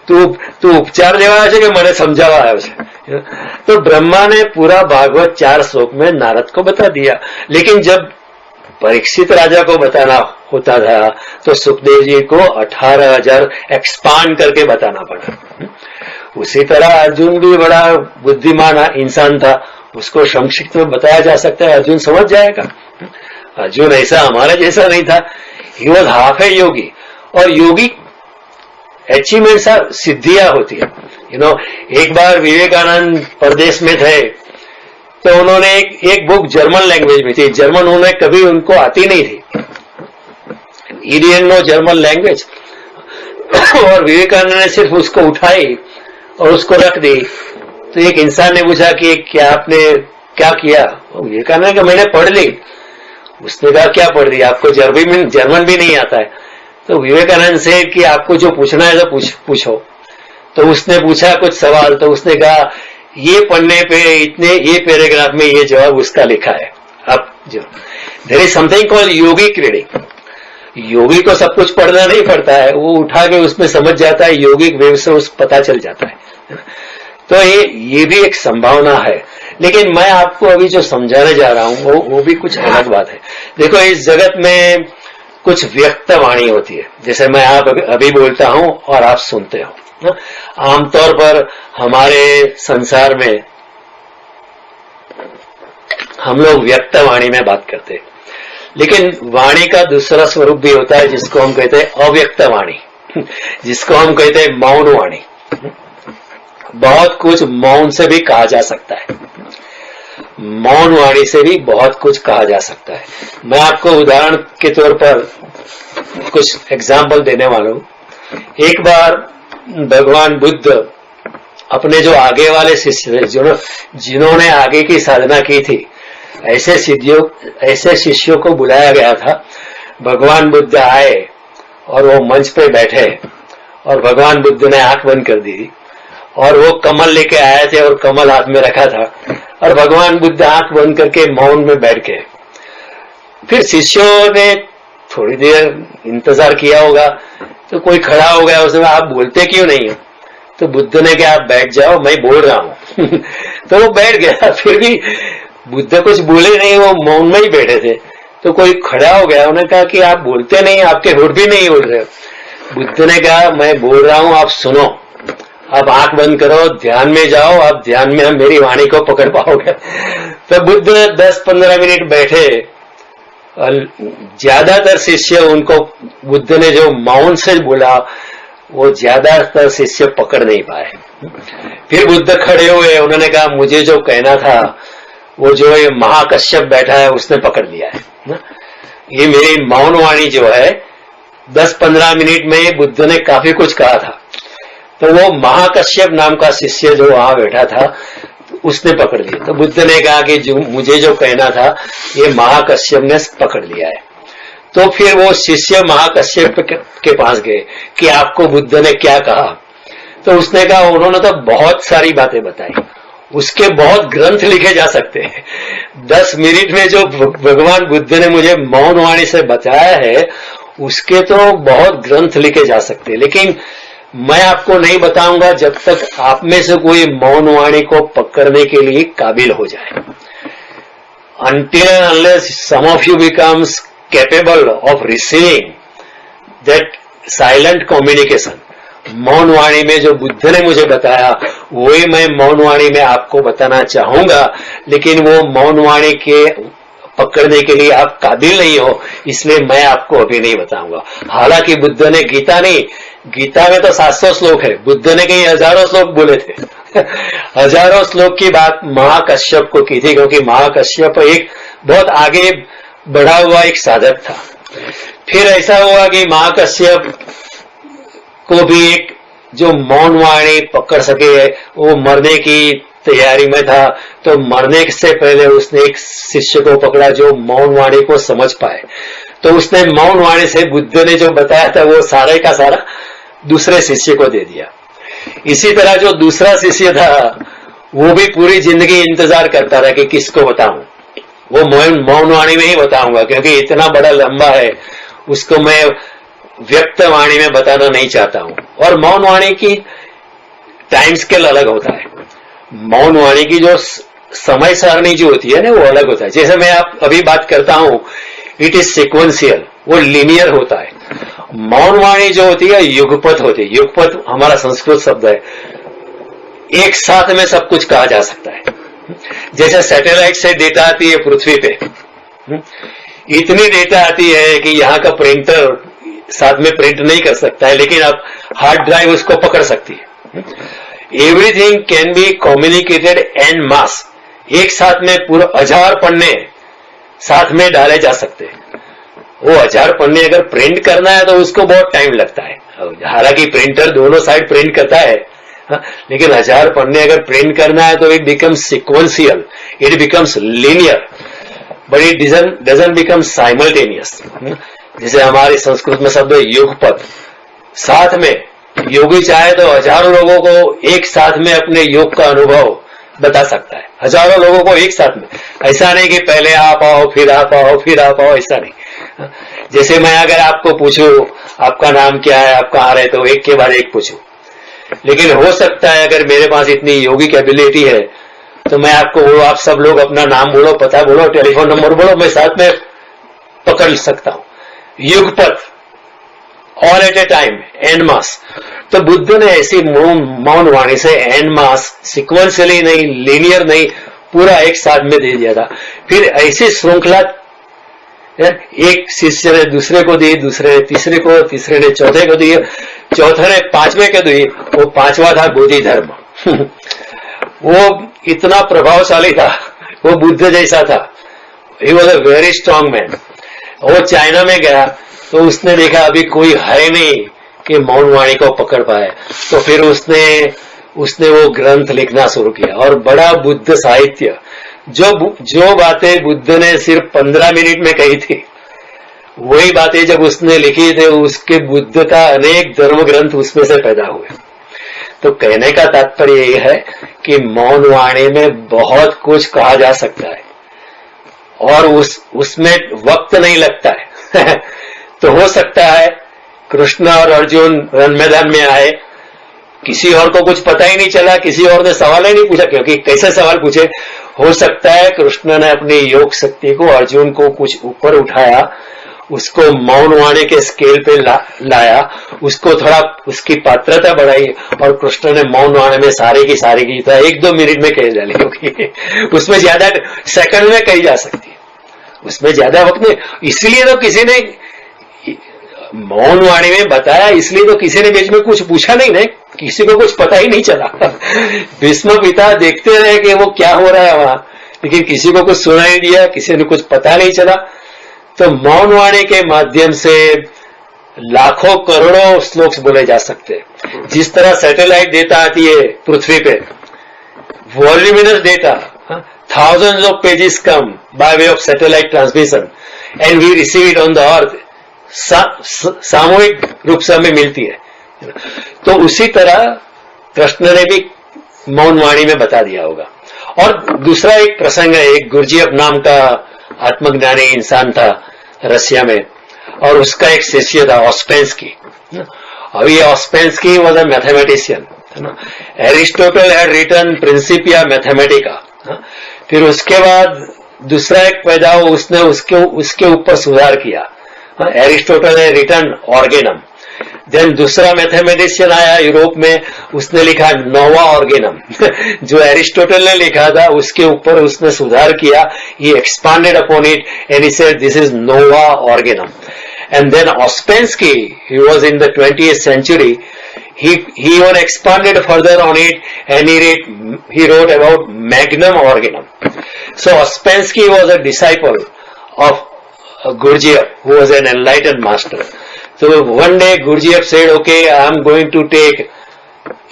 तू उपचार देवा है कि मैंने समझावा है उसे। तो ब्रह्मा ने पूरा भागवत 4 श्लोक में नारद को बता दिया। लेकिन जब परीक्षित राजा को बताना होता था, तो सुखदेव जी को 18,000 एक्सपांड करके बताना पड़ा। उसी तरह अर्जुन भी बड़ा बुद्धिमान इंसान था, उसको संक्षिप्त में बताया जा सकता है, अर्जुन समझ जाएगा। अर्जुन ऐसा हमारे जैसा नहीं था। ही वॉज हाफ ए योगी। और योगी अचीवमेंट्स सिद्धियां होती है। एक बार विवेकानंद प्रदेश में थे तो उन्होंने एक बुक जर्मन लैंग्वेज में थी। जर्मन उन्हें कभी उनको आती नहीं थी, he didn't know German language. और विवेकानंद ने सिर्फ उसको उठाई और उसको रख दी। तो एक इंसान ने पूछा कि क्या आपने क्या किया? विवेकानंद ने कहा मैंने पढ़ ली। उसने कहा क्या पढ़ ली? आपको जर्मन भी नहीं आता है। तो विवेकानंद से कि आपको जो पूछना है तो पूछो। तो उसने पूछा कुछ सवाल, तो उसने कहा ये पढ़ने पे ये पैराग्राफ में ये जवाब उसका लिखा है। अब जो there is something called yogic reading. योगी को सब कुछ पढ़ना नहीं पड़ता है, वो उठा के उसमें समझ जाता है, योगिक वेव से उस पता चल जाता है। तो ये भी एक संभावना है। लेकिन मैं आपको अभी जो समझाने जा रहा हूं वो भी कुछ अलग बात है। देखो, इस जगत में कुछ व्यक्त वाणी होती है, जैसे मैं आप अभी बोलता हूं और आप सुनते हो। आमतौर पर हमारे संसार में हम लोग व्यक्त वाणी में बात करते हैं, लेकिन वाणी का दूसरा स्वरूप भी होता है जिसको हम कहते हैं अव्यक्त वाणी, जिसको हम कहते हैं मौन वाणी। बहुत कुछ मौन से भी कहा जा सकता है, मौन वाणी से भी बहुत कुछ कहा जा सकता है। मैं आपको उदाहरण के तौर पर कुछ एग्जाम्पल देने वाला हूं। एक बार भगवान बुद्ध अपने जो आगे वाले शिष्य थे, जिन्होंने आगे की साधना की थी, ऐसे शिष्यों को बुलाया गया था। भगवान बुद्ध आए और वो मंच पे बैठे और भगवान बुद्ध ने आंख बंद कर दी और वो कमल लेके आए थे और कमल हाथ में रखा था और भगवान बुद्ध आंख बंद करके मौन में बैठ गए। फिर शिष्यों ने थोड़ी देर इंतजार किया होगा तो कोई खड़ा हो गया, उसने कहा आप बोलते क्यों नहीं हो? तो बुद्ध ने कहा आप बैठ जाओ, मैं बोल रहा हूं। तो वो बैठ गया। फिर भी बुद्ध कुछ बोले नहीं, वो मौन में ही बैठे थे। तो कोई खड़ा हो गया, उन्होंने कहा कि आप बोलते नहीं, आपके होठ भी नहीं उड़ रहे। बुद्ध ने कहा मैं बोल रहा हूं, आप सुनो, आप आंख बंद करो, ध्यान में जाओ, आप ध्यान में मेरी वाणी को पकड़ पाओगे। तो बुद्ध 10-15 मिनट बैठे। ज्यादातर शिष्य उनको बुद्ध ने जो मौन से बोला वो ज्यादातर शिष्य पकड़ नहीं पाए। फिर बुद्ध खड़े हुए, उन्होंने कहा मुझे जो कहना था वो जो ये महाकश्यप बैठा है उसने पकड़ लिया है। ये मेरी मौन वाणी जो है 10-15 मिनट में बुद्ध ने काफी कुछ कहा था। तो वो महाकश्यप नाम का शिष्य जो वहां बैठा था उसने पकड़ लिया। तो बुद्ध ने कहा कि मुझे जो कहना था ये महाकश्यप ने पकड़ लिया है। तो फिर वो शिष्य महाकश्यप के पास गए कि आपको बुद्ध ने क्या कहा? तो उसने कहा उन्होंने तो बहुत सारी बातें बताई, उसके बहुत ग्रंथ लिखे जा सकते हैं। 10 मिनट में जो भगवान बुद्ध ने मुझे मौन वाणी से बताया है उसके तो बहुत ग्रंथ लिखे जा सकते हैं, लेकिन मैं आपको नहीं बताऊंगा जब तक आप में से कोई मौन वाणी को पकड़ने के लिए काबिल हो जाए। Until and unless some of you becomes capable of receiving that silent communication, मौन वाणी में जो बुद्ध ने मुझे बताया वही मैं मौन वाणी में आपको बताना चाहूंगा, लेकिन वो मौन वाणी के पकड़ने के लिए आप काबिल नहीं हो, इसलिए मैं आपको अभी नहीं बताऊंगा। हालांकि बुद्ध ने गीता में तो 700 श्लोक है, बुद्ध ने कई हजारों श्लोक बोले थे। हजारों श्लोक की बात महाकश्यप को की थी, क्योंकि महाकश्यप एक बहुत आगे बढ़ा हुआ एक साधक था। फिर ऐसा हुआ कि महाकश्यप को भी एक जो मौन वाणी पकड़ सके, वो मरने की तैयारी में था। तो मरने से पहले उसने एक शिष्य को पकड़ा जो मौन वाणी को समझ पाए। तो उसने मौन वाणी से बुद्ध ने जो बताया था वो सारे का सारा दूसरे शिष्य को दे दिया। इसी तरह जो दूसरा शिष्य था वो भी पूरी जिंदगी इंतजार करता रहा कि किसको बताऊं। वो मौन वाणी में ही बताऊंगा, क्योंकि इतना बड़ा लंबा है, उसको मैं व्यक्त वाणी में बताना नहीं चाहता हूं। और मौन वाणी की टाइम स्केल अलग होता है। मौन वाणी की जो समय सारणी जो होती है ना वो अलग होता है। जैसे मैं आप अभी बात करता हूं, इट इज सिक्वेंशियल, वो लीनियर होता है। मौन वाणी जो होती है युगपत होती है। युगपत हमारा संस्कृत शब्द है, एक साथ में सब कुछ कहा जा सकता है। जैसे सैटेलाइट से डेटा आती है पृथ्वी पे, इतनी डेटा आती है कि यहाँ का प्रिंटर साथ में प्रिंट नहीं कर सकता है, लेकिन आप हार्ड ड्राइव उसको पकड़ सकती है। Everything can be communicated en masse, एक साथ में पूरा 1000 पन्ने साथ में डाले जा सकते हैं। वो 1000 पन्ने अगर प्रिंट करना है तो उसको बहुत टाइम लगता है, हालांकि प्रिंटर दोनों साइड प्रिंट करता है, लेकिन 1000 पन्ने अगर प्रिंट करना है तो it becomes sequential, it becomes linear, but it doesn't become simultaneous. जैसे हमारे संस्कृत में शब्द है युगपद, साथ में योगी चाहे तो हजारों लोगों को एक साथ में अपने योग का अनुभव बता सकता है, हजारों लोगों को एक साथ में। ऐसा नहीं कि पहले आप आओ फिर आप आओ फिर आप आओ, ऐसा नहीं। जैसे मैं अगर आपको पूछूं आपका नाम क्या है, आप कहाँ रहते हो, एक के बाद एक पूछूं, लेकिन हो सकता है अगर मेरे पास इतनी योगिक एबिलिटी है तो मैं आपको बोलो, आप सब लोग अपना नाम बोलो, पता बोलो, टेलीफोन नंबर बोलो, मैं साथ में पकड़ सकता हूं। युगपथ, all at a time, en masse. तो बुद्ध ने ऐसी मौन वाणी से एन मास, सिक्वेंशियली नहीं, लीनियर नहीं, पूरा एक साथ में दे दिया था। फिर ऐसी श्रृंखला एक शिष्य ने दूसरे को दी, दूसरे ने तीसरे को, तीसरे ने चौथे को दी, चौथे ने पांचवें को दी, वो पांचवा था बोधि धर्म। वो इतना प्रभावशाली था, वो बुद्ध जैसा था, he was a very strong man. वो चाइना में गया तो उसने देखा अभी कोई है नहीं कि मौन वाणी को पकड़ पाए, तो फिर उसने वो ग्रंथ लिखना शुरू किया और बड़ा बुद्ध साहित्य, जो बातें बुद्ध ने सिर्फ 15 मिनट में कही थी, वही बातें जब उसने लिखी थे, उसके बुद्ध का अनेक धर्म ग्रंथ उसमें से पैदा हुए। तो कहने का तात्पर्य यह है कि मौन वाणी में बहुत कुछ कहा जा सकता है और उसमें वक्त नहीं लगता है। तो हो सकता है कृष्ण और अर्जुन रण मैदान में आए, किसी और को कुछ पता ही नहीं चला, किसी और ने सवाल ही नहीं पूछा, क्योंकि कैसे सवाल पूछे। हो सकता है कृष्ण ने अपनी योग शक्ति को अर्जुन को कुछ ऊपर उठाया, उसको मौन वाणी के स्केल पे लाया, उसको थोड़ा उसकी पात्रता बढ़ाई और कृष्ण ने मौन वाणी में सारी की सारी गीता 1-2 मिनट में कह डाली, क्योंकि उसमें ज्यादा सेकंड में कही जा सकती है, उसमें ज्यादा वक्त नहीं। इसलिए तो किसी ने मौन वाणी में बताया, इसलिए तो किसी ने बीच में कुछ पूछा नहीं ना, किसी को कुछ पता ही नहीं चला। भीष्म पिता देखते रहे कि वो क्या हो रहा है वहां, लेकिन किसी को कुछ सुनाई दिया, किसी ने कुछ पता नहीं चला। तो मौन वाणी के माध्यम से लाखों करोड़ों श्लोक बोले जा सकते हैं। जिस तरह सैटेलाइट डेटा आती है पृथ्वी पे, voluminous data, thousands of pages come by way of satellite transmission and we receive it on the earth, सामूहिक रूप से हमें मिलती है। तो उसी तरह कृष्ण ने भी मौन वाणी में बता दिया होगा। और दूसरा एक प्रसंग है, एक गुरजीएफ नाम का आत्मज्ञानी इंसान था रशिया में, और उसका एक शिष्य था ऑस्पेंस्की। अब ये ऑस्पेंस्की वॉज अ मैथमेटिशियन, है ना। Aristotle had written Principia Mathematica. फिर उसके बाद दूसरा एक पैदा हुआ, उसने उसके ऊपर सुधार किया। एरिस्टोटल ने रिटन ऑर्गेनम। देन दूसरा मैथमेटिशियन आया यूरोप में, उसने लिखा नोवा ऑर्गेनम। जो एरिस्टोटल ने लिखा था उसके ऊपर उसने सुधार किया, he expanded upon it and he said this is nova organum. And then Ouspensky, he was in the 20th century, he even expanded further on it and he wrote about magnum organum. So Ouspensky was a disciple of Gurdjieff, who was an enlightened master. So one day Gurdjieff said, okay, I am going to take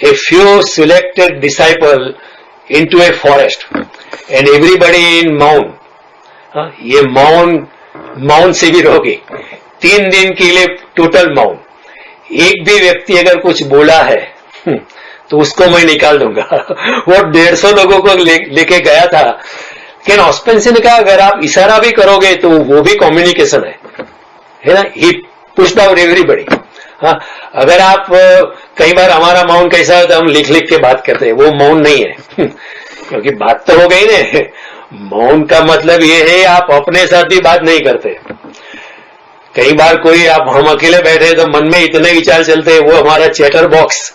a few selected disciples into a forest and everybody in Maun. ये मौन शिविर होगी, 3 दिन के लिए टोटल मौन। एक भी व्यक्ति अगर कुछ बोला है तो उसको मैं निकाल दूंगा। वो 150 लोगों को लेके गया था। लेकिन ऑस्पेंसी ने कहा अगर आप इशारा भी करोगे तो वो भी कम्युनिकेशन है ना। ही पुश्ड आउट एवरीबॉडी। हाँ, अगर आप कई बार हमारा मौन कैसा होता है, हम लिख लिख के बात करते हैं, वो मौन नहीं है। क्योंकि बात तो हो गई ना। मौन का मतलब ये है आप अपने साथ भी बात नहीं करते। कई बार हम अकेले बैठे तो मन में इतने विचार चलते हैं, वो हमारा चैटर बॉक्स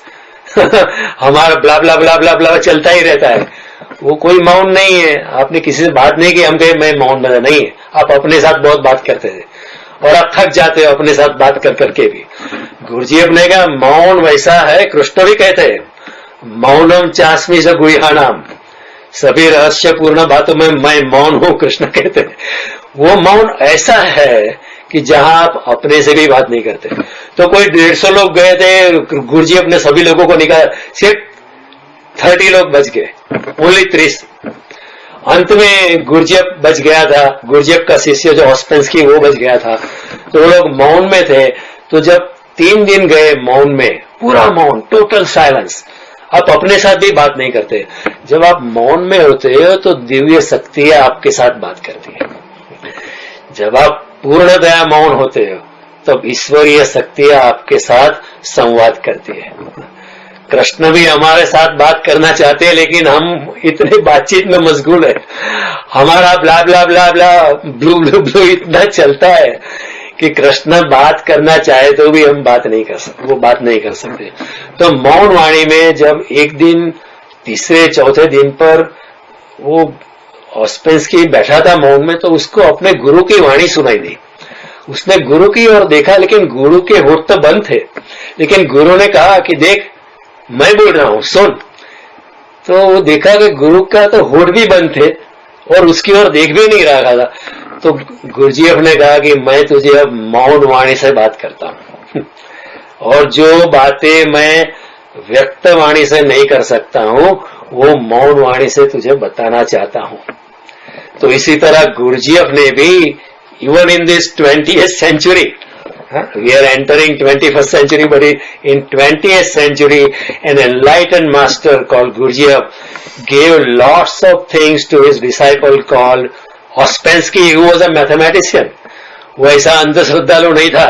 हमारा ब्ला ब्ला ब्ला ब्ला ब्ला चलता ही रहता है। वो कोई मौन नहीं है। आपने किसी से बात नहीं की, हम कहे मैं मौन बना, नहीं है। आप अपने साथ बहुत बात करते थे और आप थक जाते हो अपने साथ बात कर करके भी। गुरुजी अपने का मौन वैसा है, कृष्ण भी कहते हैं मौनम चास्मी स गुह्यानाम, सभी रहस्यपूर्ण बातों में मैं मौन हूं, कृष्ण कहते हैं। वो मौन ऐसा है कि जहां आप अपने से भी बात नहीं करते। तो कोई 150 लोग गए थे, गुरुजी अपने सभी लोगों को निकाला, सिर्फ 30 लोग बच गए, ओनली 30। अंत में गुरजेब बच गया था, गुरजेब का शिष्य जो ऑस्पेंस्की वो बच गया था। तो वो लोग मौन में थे। तो जब 3 दिन गए मौन में, पूरा मौन, टोटल साइलेंस, आप अपने साथ भी बात नहीं करते। जब आप मौन में होते हो तो दिव्य शक्तियां आपके साथ बात करती है। जब आप पूर्णतया मौन होते हो तब ईश्वरीय शक्तियां आपके साथ संवाद करती है। कृष्ण भी हमारे साथ बात करना चाहते हैं, लेकिन हम इतने बातचीत में मशगूल है, हमारा ब्ला ब्ला ब्ला ब्ला ब्लू ब्लू ब्लू इतना चलता है कि कृष्ण बात करना चाहे तो भी हम बात नहीं कर सकते, वो बात नहीं कर सकते। तो मौन वाणी में जब एक दिन तीसरे चौथे दिन पर वो ऑस्पेंस्की बैठा था मौन में, तो उसको अपने गुरु की वाणी सुनाई दी। उसने गुरु की ओर देखा, लेकिन गुरु के होठ तो बंद थे। लेकिन गुरु ने कहा कि देख मैं बोल रहा हूं, सुन। तो वो देखा कि गुरु का तो होठ भी बंद थे और उसकी ओर देख भी नहीं रहा था। तो गुरुजी ने कहा कि मैं तुझे अब मौन वाणी से बात करता हूं और जो बातें मैं व्यक्त वाणी से नहीं कर सकता हूं वो मौन वाणी से तुझे बताना चाहता हूं। तो इसी तरह गुरुजी ने भी even in this 20th century, we are entering 21st century, but in 20th century an enlightened master called Gurdjieff gave lots of things to his disciple called Ouspensky, who was a mathematician. वो ऐसा अंधश्रद्धालु नहीं था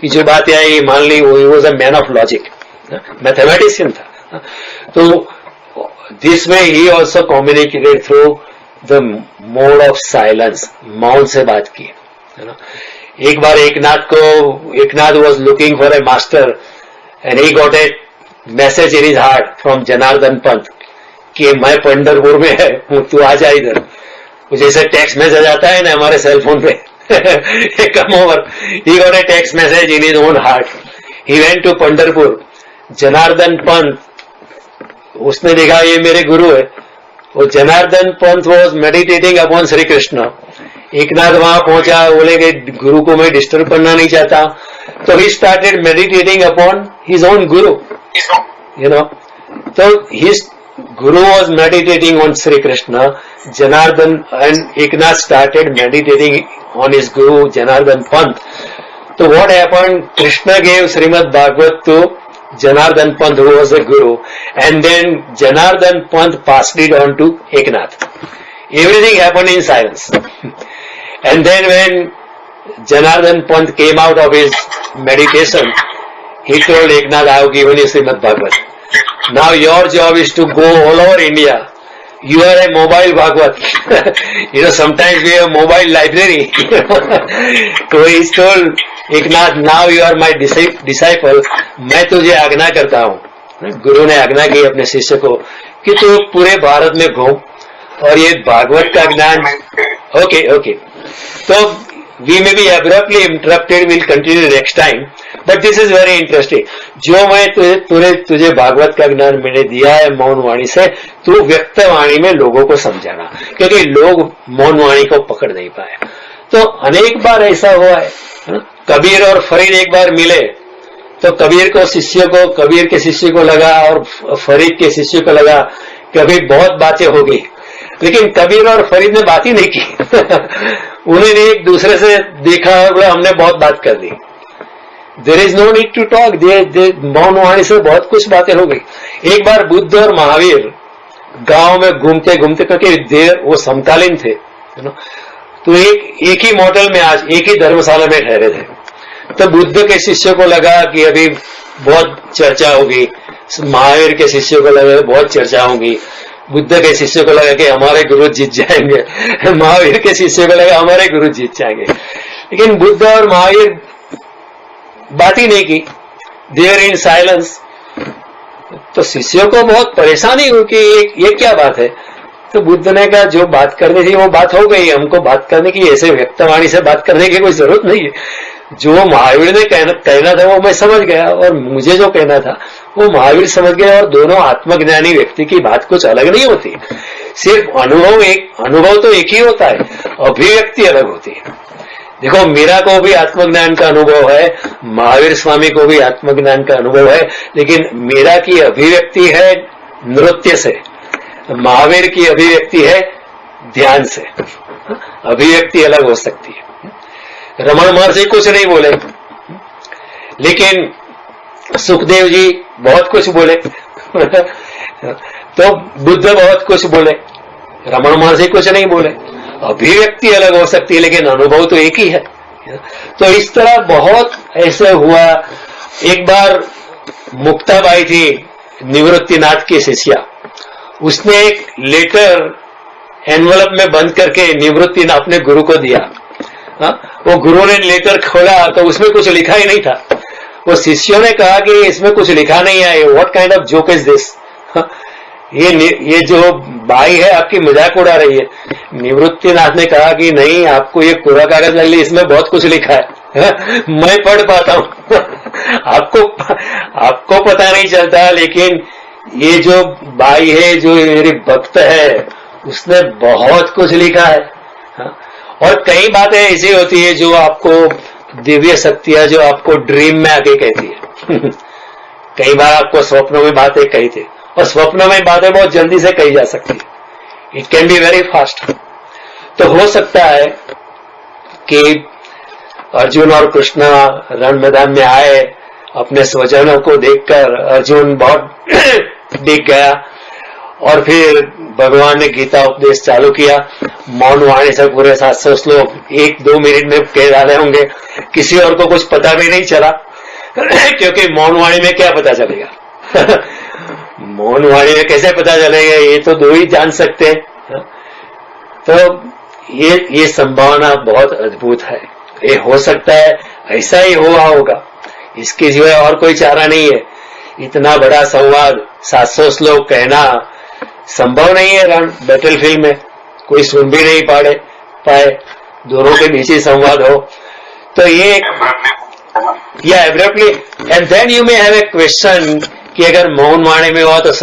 कि जो बातें आई मान ली, वो he was a man of logic, mathematician था। तो this way he also communicated through the mode of silence, मौन से बात की, है ना। एक बार Eknath was looking for a master and he got a message in his heart from Janardan Pant कि मैं पंढरपुर में हूं, तू आ जा इधर। जैसे टेक्स्ट मैसेज आता है ना हमारे सेल फोन पे come over, he got a text message in his own heart. He went to Pandharpur. Janardan Pant उसने देखा ये मेरे गुरु है। वो Janardan Pant was meditating upon Shri Krishna. Eknath वहां पहुंचा, बोले कि गुरु को मैं डिस्टर्ब करना नहीं चाहता। तो he started meditating upon his own guru, you know. So his guru was meditating on Sri Krishna, Janardhan, and Eknath started meditating on his guru Janardhan Pant. So what happened? Krishna gave Srimad Bhagavad to Janardhan Pant, who was the guru, and then Janardhan Pant passed it on to Eknath. Everything happened in silence. And then when Janardhan Pant came out of his meditation, he told Eknath, I have given you Srimad Bhagavad. Now your job is to go all over India. You are a mobile Bhagavad. You know, sometimes we have mobile library. So he told Eknath, now you are my disciple. मैं तुझे आज्ञा करता हूँ। गुरु ने आज्ञा की अपने शिष्य को कि तू पूरे भारत में घूम और ये भागवत का ज्ञान। Okay. So we may be abruptly interrupted. We'll continue next time. But this is very interesting. जो मैं तुझे भागवत का ज्ञान मैंने दिया है मौन वाणी से, तू व्यक्त वाणी में लोगों को समझाना, क्योंकि लोग मौन वाणी को पकड़ नहीं पाए। तो अनेक बार ऐसा हुआ है। कबीर और फरीद एक बार मिले तो कबीर के शिष्य को लगा और फरीद के शिष्य को लगा कभी बहुत बातें हो गई, लेकिन कबीर और फरीद ने बात ही नहीं की। उन्होंने एक दूसरे से देखा और बोला हमने बहुत बात कर दी। There is no need to talk, मौन वाणी से बहुत कुछ बातें हो गई। एक बार बुद्ध और महावीर गांव में घूमते घूमते, क्योंकि वो समकालीन थे, तो एक ही मोटल में आज एक ही धर्मशाला में ठहरे थे। तो बुद्ध के शिष्य को लगा कि अभी बहुत चर्चा होगी, महावीर के शिष्य को लगा बहुत चर्चा होगी, बुद्ध के शिष्य को लगा कि हमारे गुरु जीत जाएंगे, महावीर के शिष्य को लगा हमारे गुरु जीत जाएंगे। लेकिन बुद्ध और महावीर बात ही नहीं की, देयर इन साइलेंस। तो शिष्यों को बहुत परेशानी हुई कि ये क्या बात है। तो बुद्ध ने कहा जो बात करनी थी वो बात हो गई, हमको बात करने की, ऐसे व्यक्तवाणी से बात करने की कोई जरूरत नहीं है। जो महावीर ने कहना था वो मैं समझ गया, और मुझे जो कहना था वो महावीर समझ गया। और दोनों आत्मज्ञानी व्यक्ति की बात कुछ अलग नहीं होती, सिर्फ अनुभव तो एक ही होता है, अभिव्यक्ति अलग होती है। देखो, मीरा को भी आत्मज्ञान का अनुभव है, महावीर स्वामी को भी आत्मज्ञान का अनुभव है, लेकिन मीरा की अभिव्यक्ति है नृत्य से, महावीर की अभिव्यक्ति है ध्यान से। अभिव्यक्ति अलग हो सकती है। रमण महर्षि कुछ नहीं बोले, लेकिन सुखदेव जी बहुत कुछ बोले तो बुद्ध बहुत कुछ बोले, रमण महर्षि कुछ नहीं बोले। अभिव्यक्ति अलग हो सकती है, लेकिन अनुभव तो एक ही है। तो इस तरह बहुत ऐसे हुआ। एक बार मुक्ताबाई थी, निवृत्तिनाथ की शिष्या, उसने एक लेटर एनवलप में बंद करके निवृत्तिनाथ अपने गुरु को दिया। वो गुरु ने लेटर खोला तो उसमें कुछ लिखा ही नहीं था। वो शिष्यों ने कहा कि इसमें कुछ लिखा नहीं है, what kind of joke is this, ये जो बाई है आपकी मजाक उड़ा रही है। निवृत्तिनाथ ने कहा कि नहीं, आपको ये कोरा कागज लग ली, इसमें बहुत कुछ लिखा है, मैं पढ़ पाता हूं आपको पता नहीं चलता, लेकिन ये जो बाई है, जो मेरी भक्त है, उसने बहुत कुछ लिखा है। और कई बातें ऐसी होती है जो आपको दिव्य शक्तियां जो आपको ड्रीम में आके कहती है कई बार आपको स्वप्नों में बातें कही थी, और स्वप्नों में बातें बहुत जल्दी से कही जा सकती है। It can be very fast. तो हो सकता है कि अर्जुन और कृष्ण रण मैदान में आए, अपने स्वजनों को देखकर अर्जुन बहुत दिख गया, और फिर भगवान ने गीता उपदेश चालू किया। मौन वाणी से पूरे 700 श्लोक 1-2 मिनट में कह डाले होंगे, किसी और को कुछ पता भी नहीं चला क्योंकि मौन वाणी में क्या पता चलेगा मौन वाणी में कैसे पता चलेगा, ये तो 2 ही जान सकते हैं। तो ये संभावना बहुत अद्भुत है। ये हो सकता है ऐसा ही हुआ होगा, इसके सिवाय और कोई चारा नहीं है। इतना बड़ा संवाद 700 श्लोक कहना संभव नहीं है। रण बैटलफील्ड में कोई सुन भी नहीं पाए, दोनों के बीच ही संवाद हो। तो ये या abruptly, and then you may have a question कि अगर मौन वाणी में हुआ तो